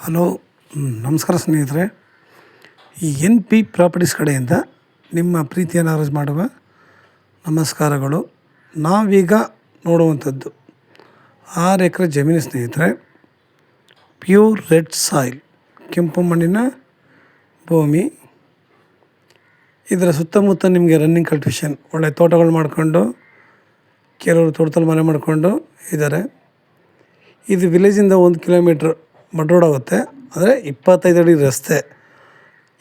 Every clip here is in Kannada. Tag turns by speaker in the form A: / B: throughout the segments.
A: ಹಲೋ. ನಮಸ್ಕಾರ ಸ್ನೇಹಿತರೆ. ಈ ಎನ್ ಪಿ ಪ್ರಾಪರ್ಟೀಸ್ ಕಡೆಯಿಂದ ನಿಮ್ಮ ಪ್ರೀತಿಯನ್ನು ಅರ್ಜ್ ಮಾಡುವ ನಮಸ್ಕಾರಗಳು. ನಾವೀಗ ನೋಡುವಂಥದ್ದು 6 ಎಕರೆ ಜಮೀನು ಸ್ನೇಹಿತರೆ. ಪ್ಯೂರ್ ರೆಡ್ ಸಾಯಿಲ್, ಕೆಂಪು ಮಣ್ಣಿನ ಭೂಮಿ. ಇದರ ಸುತ್ತಮುತ್ತ ನಿಮಗೆ ರನ್ನಿಂಗ್ ಕಲ್ಟಿವೇಷನ್, ಒಳ್ಳೆ ತೋಟಗಳು ಮಾಡಿಕೊಂಡು ಕೆಲವರು ತೋಟದಲ್ಲಿ ಮನೆ ಮಾಡಿಕೊಂಡು ಇದ್ದಾರೆ. ಇದು ವಿಲೇಜಿಂದ 1 ಕಿಲೋಮೀಟ್ರ್ ಮಡ್ ರೋಡ್ ಆಗುತ್ತೆ, ಅಂದರೆ 25 ಅಡಿ ರಸ್ತೆ.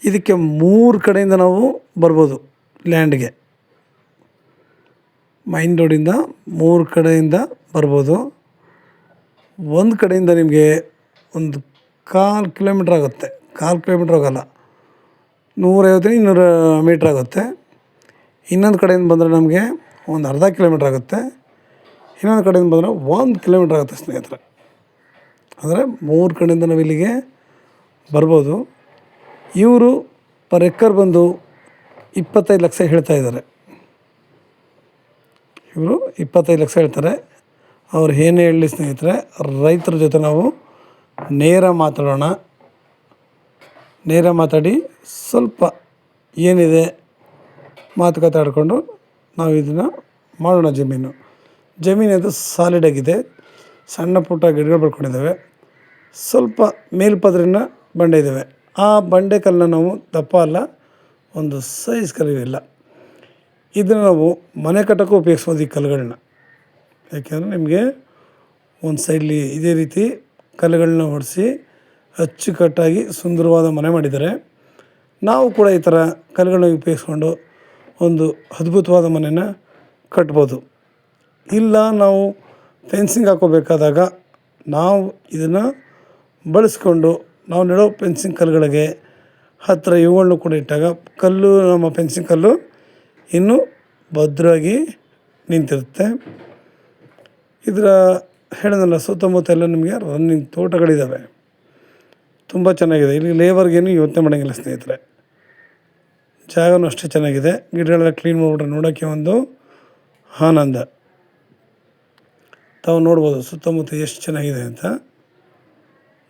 A: ಇದಕ್ಕೆ 3 ಕಡೆಯಿಂದ ನಾವು ಬರ್ಬೋದು ಲ್ಯಾಂಡ್ಗೆ. ಮೈನ್ ರೋಡಿಂದ 3 ಕಡೆಯಿಂದ ಬರ್ಬೋದು. ಒಂದು ಕಡೆಯಿಂದ ನಿಮಗೆ ಒಂದು 1/4 ಕಿಲೋಮೀಟ್ರ್ ಆಗುತ್ತೆ. 1/4 ಕಿಲೋಮೀಟ್ರ್ ಹೋಗಲ್ಲ, 150-200 ಮೀಟ್ರ್ ಆಗುತ್ತೆ. ಇನ್ನೊಂದು ಕಡೆಯಿಂದ ಬಂದರೆ ನಮಗೆ ಒಂದು ಅರ್ಧ ಕಿಲೋಮೀಟ್ರ್ ಆಗುತ್ತೆ. ಇನ್ನೊಂದು ಕಡೆಯಿಂದ ಬಂದರೆ 1 ಕಿಲೋಮೀಟ್ರ್ ಆಗುತ್ತೆ ಸ್ನೇಹಿತರೆ. ಅಂದರೆ 3 ಕಡೆಯಿಂದ ನಾವು ಇಲ್ಲಿಗೆ ಬರ್ಬೋದು. ಇವರು ಪರ್ ಎಕರ್ ಬಂದು 25 ಲಕ್ಷ ಹೇಳ್ತಾಯಿದ್ದಾರೆ. ಇವರು 25 ಲಕ್ಷ ಹೇಳ್ತಾರೆ. ಅವ್ರು ಏನೇ ಹೇಳಲಿ ಸ್ನೇಹಿತರೆ, ರೈತರ ಜೊತೆ ನಾವು ನೇರ ಮಾತಾಡೋಣ. ನೇರ ಮಾತಾಡಿ ಸ್ವಲ್ಪ ಏನಿದೆ ಮಾತುಕತೆ ಆಡಿಕೊಂಡು ನಾವು ಇದನ್ನು ಮಾಡೋಣ. ಜಮೀನದು ಸಾಲಿಡಾಗಿದೆ. ಸಣ್ಣ ಪುಟ್ಟ ಗಿಡಗಳು ಬೆಳ್ಕೊಂಡಿದ್ದಾವೆ. ಸ್ವಲ್ಪ ಮೇಲ್ಪದ್ರಿನ ಬಂಡೆ ಇದ್ದಾವೆ. ಆ ಬಂಡೆ ಕಲ್ಲನ್ನ ನಾವು ದಪ್ಪ ಅಲ್ಲ, ಒಂದು ಸೈಜ್ ಕಲ್ಲಿಲ್ಲ. ಇದನ್ನು ನಾವು ಮನೆ ಕಟ್ಟೋಕ್ಕೂ ಉಪಯೋಗಿಸ್ಬೋದು ಈ ಕಲ್ಲುಗಳನ್ನ. ಯಾಕೆಂದರೆ ನಿಮಗೆ ಒಂದು ಸೈಡ್ಲಿ ಇದೇ ರೀತಿ ಕಲ್ಲುಗಳನ್ನ ಹೊಡೆಸಿ ಅಚ್ಚುಕಟ್ಟಾಗಿ ಸುಂದರವಾದ ಮನೆ ಮಾಡಿದ್ದಾರೆ. ನಾವು ಕೂಡ ಈ ಥರ ಕಲ್ಲುಗಳನ್ನ ಉಪಯೋಗಿಸ್ಕೊಂಡು ಒಂದು ಅದ್ಭುತವಾದ ಮನೆನ ಕಟ್ಬೋದು. ಇಲ್ಲ ನಾವು ಫೆನ್ಸಿಂಗ್ ಹಾಕೋಬೇಕಾದಾಗ ನಾವು ಇದನ್ನು ಬಳಸ್ಕೊಂಡು ನಾವು ನೆಡೋ ಫೆನ್ಸಿಂಗ್ ಕಲ್ಲುಗಳಿಗೆ ಹತ್ತಿರ ಇವುಗಳನ್ನು ಕೂಡ ಇಟ್ಟಾಗ ಕಲ್ಲು, ನಮ್ಮ ಫೆನ್ಸಿಂಗ್ ಕಲ್ಲು ಇನ್ನೂ ಭದ್ರವಾಗಿ ನಿಂತಿರುತ್ತೆ. ಇದರ ಹೇಳಿದ್ನಲ್ಲ, ಸುತ್ತಮುತ್ತ ಎಲ್ಲ ನಿಮಗೆ ರನ್ನಿಂಗ್ ತೋಟಗಳಿದ್ದಾವೆ. ತುಂಬ ಚೆನ್ನಾಗಿದೆ. ಇಲ್ಲಿ ಲೇಬರ್ಗೇನು ಯೋಚನೆ ಮಾಡೋಂಗಿಲ್ಲ ಸ್ನೇಹಿತರೆ. ಜಾಗನೂ ಅಷ್ಟೇ ಚೆನ್ನಾಗಿದೆ. ಗಿಡಗಳೆಲ್ಲ ಕ್ಲೀನ್ ಮಾಡಿಬಿಟ್ರೆ ನೋಡೋಕ್ಕೆ ಒಂದು ಆನಂದ. ತಾವು ನೋಡ್ಬೋದು ಸುತ್ತಮುತ್ತ ಎಷ್ಟು ಚೆನ್ನಾಗಿದೆ ಅಂತ.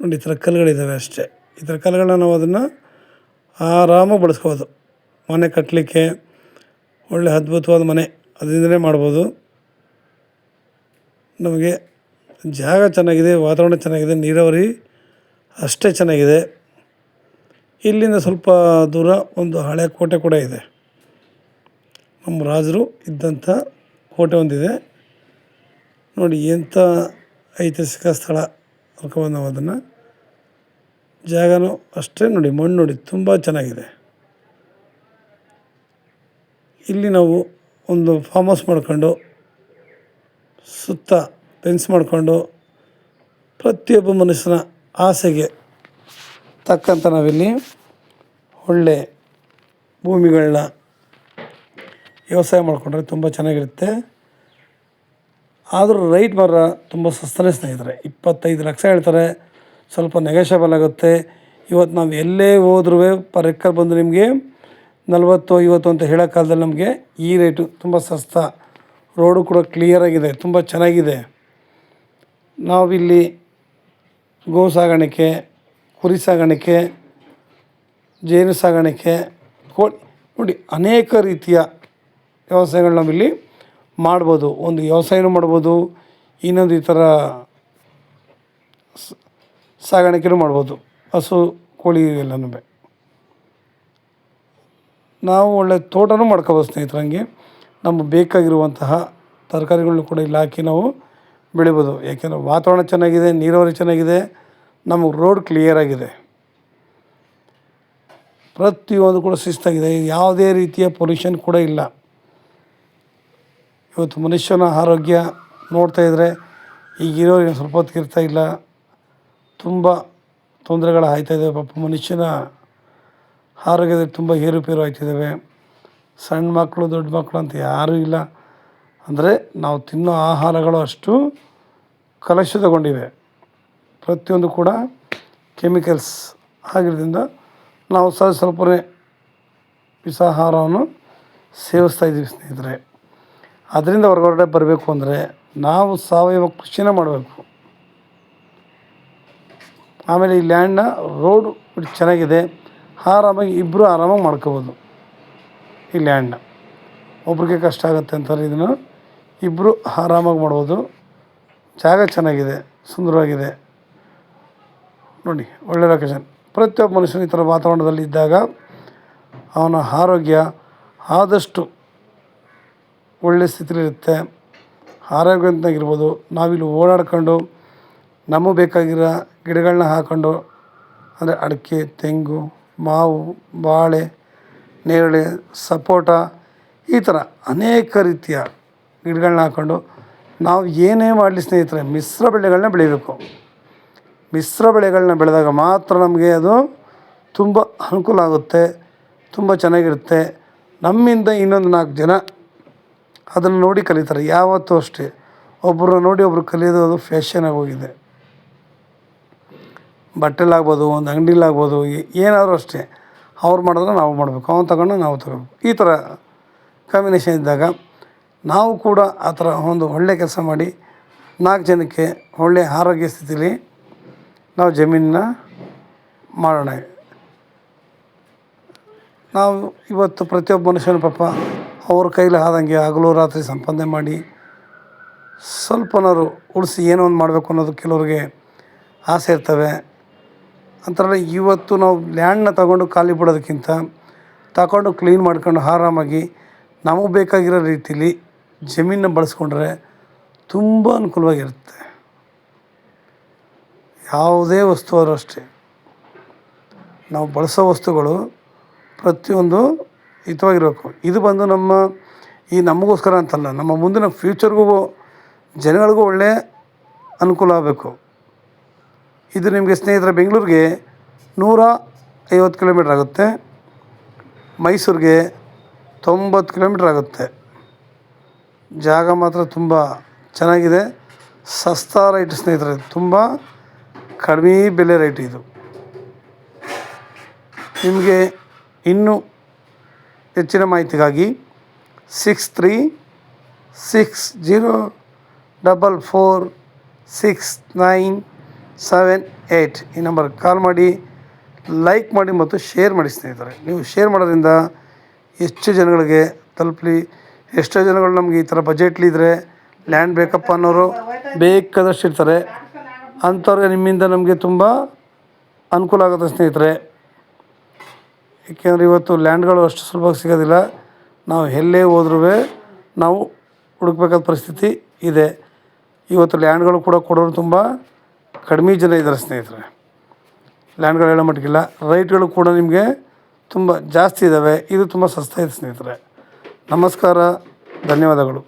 A: ನೋಡಿ, ಈ ಥರ ಕಲ್ಲುಗಳಿದ್ದಾವೆ ಅಷ್ಟೇ. ಈ ಥರ ಕಲ್ಲುಗಳನ್ನ ನಾವು ಅದನ್ನು ಆರಾಮಾಗಿ ಬಳಸ್ಬೋದು. ಮನೆ ಕಟ್ಟಲಿಕ್ಕೆ ಒಳ್ಳೆ ಅದ್ಭುತವಾದ ಮನೆ ಅದರಿಂದಲೇ ಮಾಡ್ಬೋದು. ನಮಗೆ ಜಾಗ ಚೆನ್ನಾಗಿದೆ, ವಾತಾವರಣ ಚೆನ್ನಾಗಿದೆ, ನೀರಾವರಿ ಅಷ್ಟೇ ಚೆನ್ನಾಗಿದೆ. ಇಲ್ಲಿಂದ ಸ್ವಲ್ಪ ದೂರ ಒಂದು ಹಳೆ ಕೋಟೆ ಕೂಡ ಇದೆ. ನಮ್ಮ ರಾಜರು ಇದ್ದಂಥ ಕೋಟೆ ಒಂದಿದೆ. ನೋಡಿ ಎಂಥ ಐತಿಹಾಸಿಕ ಸ್ಥಳ ಅನ್ಕೊಬೋದು ನಾವು ಅದನ್ನು. ಜಾಗನೂ ಅಷ್ಟೇ. ನೋಡಿ, ಮಣ್ಣು ನೋಡಿ ತುಂಬ ಚೆನ್ನಾಗಿದೆ. ಇಲ್ಲಿ ನಾವು ಒಂದು ಫಾರ್ಮ್ ಹೌಸ್ ಮಾಡ್ಕೊಂಡು ಸುತ್ತ ಫೆನ್ಸ್ ಮಾಡಿಕೊಂಡು ಪ್ರತಿಯೊಬ್ಬ ಮನುಷ್ಯನ ಆಸೆಗೆ ತಕ್ಕಂಥ ನಾವಿಲ್ಲಿ ಒಳ್ಳೆ ಭೂಮಿಗಳನ್ನ ವ್ಯವಸಾಯ ಮಾಡಿಕೊಂಡ್ರೆ ತುಂಬ ಚೆನ್ನಾಗಿರುತ್ತೆ. ಆದರೂ ರೈಟ್ ಮಾತ್ರ ತುಂಬ ಸಸ್ತನೇ ಸ್ನೇಹಿತರೆ. 25 ಲಕ್ಷ ಹೇಳ್ತಾರೆ. ಸ್ವಲ್ಪ ನೆಗೋಷಿಯಬಲ್ ಆಗುತ್ತೆ. ಇವತ್ತು ನಾವು ಎಲ್ಲೇ ಹೋದ್ರೂ ಪರ್ ಎಕರ್ ಬಂದು ನಿಮಗೆ 40-50 ಅಂತ ಹೇಳೋ ಕಾಲದಲ್ಲಿ ನಮಗೆ ಈ ರೇಟು ತುಂಬ ಸಸ್ತ. ರೋಡು ಕೂಡ ಕ್ಲಿಯರಾಗಿದೆ, ತುಂಬ ಚೆನ್ನಾಗಿದೆ. ನಾವಿಲ್ಲಿ ಗೋ ಸಾಗಾಣಿಕೆ, ಕುರಿ ಸಾಗಾಣಿಕೆ, ಜೇನು ಸಾಗಾಣಿಕೆ, ನೋಡಿ ಅನೇಕ ರೀತಿಯ ವ್ಯವಸಾಯಗಳು ನಾವಿಲ್ಲಿ ಮಾಡ್ಬೋದು. ಒಂದು ವ್ಯವಸಾಯನೂ ಮಾಡ್ಬೋದು, ಇನ್ನೊಂದು ಈ ಥರ ಸಾಗಾಣಿಕೆನೂ ಮಾಡ್ಬೋದು. ಹಸು, ಕೋಳಿ ಎಲ್ಲನೂ ನಾವು ಒಳ್ಳೆ ತೋಟನೂ ಮಾಡ್ಕೋಬೋದು ಸ್ನೇಹಿತರೆ. ಹಂಗೆ ನಮಗೆ ಬೇಕಾಗಿರುವಂತಹ ತರಕಾರಿಗಳನ್ನೂ ಕೂಡ ಇಲ್ಲಿ ಹಾಕಿ ನಾವು ಬೆಳಿಬೋದು. ಯಾಕೆಂದರೆ ವಾತಾವರಣ ಚೆನ್ನಾಗಿದೆ, ನೀರಾವರಿ ಚೆನ್ನಾಗಿದೆ, ನಮಗೆ ರೋಡ್ ಕ್ಲಿಯರಾಗಿದೆ, ಪ್ರತಿಯೊಂದು ಕೂಡ ಶಿಸ್ತಾಗಿದೆ. ಯಾವುದೇ ರೀತಿಯ ಪೊಲ್ಯೂಷನ್ ಕೂಡ ಇಲ್ಲ. ಇವತ್ತು ಮನುಷ್ಯನ ಆರೋಗ್ಯ ನೋಡ್ತಾಯಿದ್ರೆ ಈಗಿರೋರಿಗೆ ಸ್ವಲ್ಪ ಹೊತ್ತಿಗೆ ಇರ್ತಾಯಿಲ್ಲ. ತುಂಬ ತೊಂದರೆಗಳು ಆಗ್ತಾಯಿದ್ದಾವೆ. ಪಾಪ ಮನುಷ್ಯನ ಆರೋಗ್ಯದಲ್ಲಿ ತುಂಬ ಏರುಪೇರು ಆಗ್ತಿದ್ದಾವೆ. ಸಣ್ಣ ಮಕ್ಕಳು, ದೊಡ್ಡ ಮಕ್ಕಳು ಅಂತ ಯಾರೂ ಇಲ್ಲ. ಅಂದರೆ ನಾವು ತಿನ್ನೋ ಆಹಾರಗಳು ಅಷ್ಟು ಕಲುಷಿತಗೊಂಡಿವೆ. ಪ್ರತಿಯೊಂದು ಕೂಡ ಕೆಮಿಕಲ್ಸ್ ಆಗಿರೋದ್ರಿಂದ ನಾವು ಸ್ವಲ್ಪನೇ ವಿಷಾಹಾರವನ್ನು ಸೇವಿಸ್ತಾಯಿದ್ದೀವಿ ಸ್ನೇಹಿತರೆ. ಅದರಿಂದ ಹೊರಗಡೆ ಬರಬೇಕು ಅಂದರೆ ನಾವು ಸಾವಯವ ಕೃಷಿನ ಮಾಡಬೇಕು. ಆಮೇಲೆ ಈ ಲ್ಯಾಂಡ್ನ ರೋಡು ಚೆನ್ನಾಗಿದೆ, ಆರಾಮಾಗಿ ಇಬ್ಬರು ಆರಾಮಾಗಿ ಮಾಡ್ಕೋಬೋದು. ಈ ಲ್ಯಾಂಡ್ನ ಒಬ್ರಿಗೆ ಕಷ್ಟ ಆಗುತ್ತೆ ಅಂತಾರೆ, ಇದನ್ನು ಇಬ್ಬರು ಆರಾಮಾಗಿ ಮಾಡ್ಬೋದು. ಜಾಗ ಚೆನ್ನಾಗಿದೆ, ಸುಂದರವಾಗಿದೆ ನೋಡಿ, ಒಳ್ಳೆ ಲೊಕೇಶನ್. ಪ್ರತಿಯೊಬ್ಬ ಮನುಷ್ಯನು ಈ ಥರ ವಾತಾವರಣದಲ್ಲಿ ಇದ್ದಾಗ ಅವನ ಆರೋಗ್ಯ ಆದಷ್ಟು ಒಳ್ಳೆಯ ಸ್ಥಿತಿಲಿರುತ್ತೆ, ಆರೋಗ್ಯವಂತನಾಗಿರ್ಬೋದು. ನಾವಿಲ್ಲಿ ಓಡಾಡ್ಕೊಂಡು ನಮಗೆ ಬೇಕಾಗಿರೋ ಗಿಡಗಳನ್ನ ಹಾಕ್ಕೊಂಡು, ಅಂದರೆ ಅಡಿಕೆ, ತೆಂಗು, ಮಾವು, ಬಾಳೆ, ನೇರಳೆ, ಸಪೋಟ, ಈ ಥರ ಅನೇಕ ರೀತಿಯ ಗಿಡಗಳನ್ನ ಹಾಕ್ಕೊಂಡು ನಾವು ಏನೇ ಮಾಡಲಿ ಸ್ನೇಹಿತರೆ, ಮಿಶ್ರ ಬೆಳೆಗಳನ್ನ ಬೆಳಿಬೇಕು. ಮಿಶ್ರ ಬೆಳೆಗಳನ್ನ ಬೆಳೆದಾಗ ಮಾತ್ರ ನಮಗೆ ಅದು ತುಂಬ ಅನುಕೂಲ ಆಗುತ್ತೆ, ತುಂಬ ಚೆನ್ನಾಗಿರುತ್ತೆ. ನಮ್ಮಿಂದ ಇನ್ನೊಂದು 4 ಜನ ಅದನ್ನು ನೋಡಿ ಕಲಿತಾರೆ. ಯಾವತ್ತೂ ಅಷ್ಟೇ ಒಬ್ಬರನ್ನ ನೋಡಿ ಒಬ್ಬರು ಕಲಿಯೋದು ಅದು ಫ್ಯಾಷನ್ ಆಗೋಗಿದೆ. ಬಟ್ಟೆಲಾಗ್ಬೋದು, ಒಂದು ಅಂಗಡಿಲಾಗ್ಬೋದು, ಏನಾದರೂ ಅಷ್ಟೇ, ಅವ್ರು ಮಾಡಿದ್ರೆ ನಾವು ಮಾಡಬೇಕು, ಅವ್ನು ತಗೊಂಡು ನಾವು ತಗೋಬೇಕು. ಈ ಥರ ಕಾಂಬಿನೇಷನ್ ಇದ್ದಾಗ ನಾವು ಕೂಡ ಆ ಥರ ಒಂದು ಒಳ್ಳೆಯ ಕೆಲಸ ಮಾಡಿ 4 ಜನಕ್ಕೆ ಒಳ್ಳೆಯ ಆರೋಗ್ಯ ಸ್ಥಿತಿಲಿ ನಾವು ಜಮೀನನ್ನ ಮಾಡೋಣ. ನಾವು ಇವತ್ತು ಪ್ರತಿಯೊಬ್ಬ ಮನುಷ್ಯನ ಪಾಪ ಅವ್ರ ಕೈಲಿ ಆದಂಗೆ ಹಗಲು ರಾತ್ರಿ ಸಂಪಾದನೆ ಮಾಡಿ ಸ್ವಲ್ಪನಾದ್ರು ಉಳಿಸಿ ಏನೋ ಒಂದು ಮಾಡಬೇಕು ಅನ್ನೋದು ಕೆಲವ್ರಿಗೆ ಆಸೆ ಇರ್ತವೆ. ಅಂತಾರಲ್ಲ, ಇವತ್ತು ನಾವು ಲ್ಯಾಂಡ್ನ ತಗೊಂಡು ಖಾಲಿ ಬಿಡೋದಕ್ಕಿಂತ ತಗೊಂಡು ಕ್ಲೀನ್ ಮಾಡ್ಕೊಂಡು ಆರಾಮಾಗಿ ನಮಗೆ ಬೇಕಾಗಿರೋ ರೀತಿಲಿ ಜಮೀನನ್ನ ಬಳಸ್ಕೊಂಡ್ರೆ ತುಂಬ ಅನುಕೂಲವಾಗಿರುತ್ತೆ. ಯಾವುದೇ ವಸ್ತು ಆದರೂ ಅಷ್ಟೇ, ನಾವು ಬಳಸೋ ವಸ್ತುಗಳು ಪ್ರತಿಯೊಂದು ಹಿತವಾಗಿರಬೇಕು. ಇದು ಬಂದು ನಮಗೋಸ್ಕರ ಅಂತಲ್ಲ, ನಮ್ಮ ಮುಂದಿನ ಫ್ಯೂಚರ್ಗೂ ಜನಗಳಿಗೂ ಒಳ್ಳೆಯ ಅನುಕೂಲ ಆಗಬೇಕು. ಇದು ನಿಮಗೆ ಸ್ನೇಹಿತರೆ ಬೆಂಗಳೂರಿಗೆ 150 ಕಿಲೋಮೀಟ್ರ್ ಆಗುತ್ತೆ, ಮೈಸೂರಿಗೆ 90 ಕಿಲೋಮೀಟ್ರ್ ಆಗುತ್ತೆ. ಜಾಗ ಮಾತ್ರ ತುಂಬ ಚೆನ್ನಾಗಿದೆ, ಸಸ್ತಾ ರೈಟ್ ಸ್ನೇಹಿತರೆ, ತುಂಬ ಕಡಿಮೆ ಬೆಲೆ ರೈಟ್ ಇದು. ನಿಮಗೆ ಇನ್ನೂ ಹೆಚ್ಚಿನ ಮಾಹಿತಿಗಾಗಿ 6360446978 ಈ ನಂಬರ್ಗೆ ಕಾಲ್ ಮಾಡಿ, ಲೈಕ್ ಮಾಡಿ ಮತ್ತು ಶೇರ್ ಮಾಡಿ ಸ್ನೇಹಿತರೆ. ನೀವು ಶೇರ್ ಮಾಡೋದ್ರಿಂದ ಹೆಚ್ಚು ಜನಗಳಿಗೆ ತಲುಪಲಿ. ಎಷ್ಟೋ ಜನಗಳು ನಮಗೆ ಈ ಥರ ಬಜೆಟ್ಲಿದ್ದರೆ ಲ್ಯಾಂಡ್ ಬೇಕಪ್ಪ ಅನ್ನೋರು ಬೇಕಾದಷ್ಟು ಇರ್ತಾರೆ. ಅಂಥವ್ರಿಗೆ ನಿಮ್ಮಿಂದ ನಮಗೆ ತುಂಬ ಅನುಕೂಲ ಆಗುತ್ತೆ ಸ್ನೇಹಿತರೆ. ಏಕೆಂದರೆ ಇವತ್ತು ಲ್ಯಾಂಡ್ಗಳು ಅಷ್ಟು ಸುಲಭವಾಗಿ ಸಿಗೋದಿಲ್ಲ. ನಾವು ಎಲ್ಲೇ ಹೋದ್ರೂ ನಾವು ಹುಡುಕಬೇಕಾದ ಪರಿಸ್ಥಿತಿ ಇದೆ. ಇವತ್ತು ಲ್ಯಾಂಡ್ಗಳು ಕೂಡ ಕೊಡೋರು ತುಂಬ ಕಡಿಮೆ ಜನ ಇದ್ದಾರೆ ಸ್ನೇಹಿತರೆ. ಲ್ಯಾಂಡ್ಗಳು ಹೇಳೋ ಮಟ್ಟಿಗಿಲ್ಲ, ರೈಟ್ಗಳು ಕೂಡ ನಿಮಗೆ ತುಂಬ ಜಾಸ್ತಿ ಇದ್ದಾವೆ. ಇದು ತುಂಬ ಸಸ್ತಾ ಇದೆ ಸ್ನೇಹಿತರೆ. ನಮಸ್ಕಾರ, ಧನ್ಯವಾದಗಳು.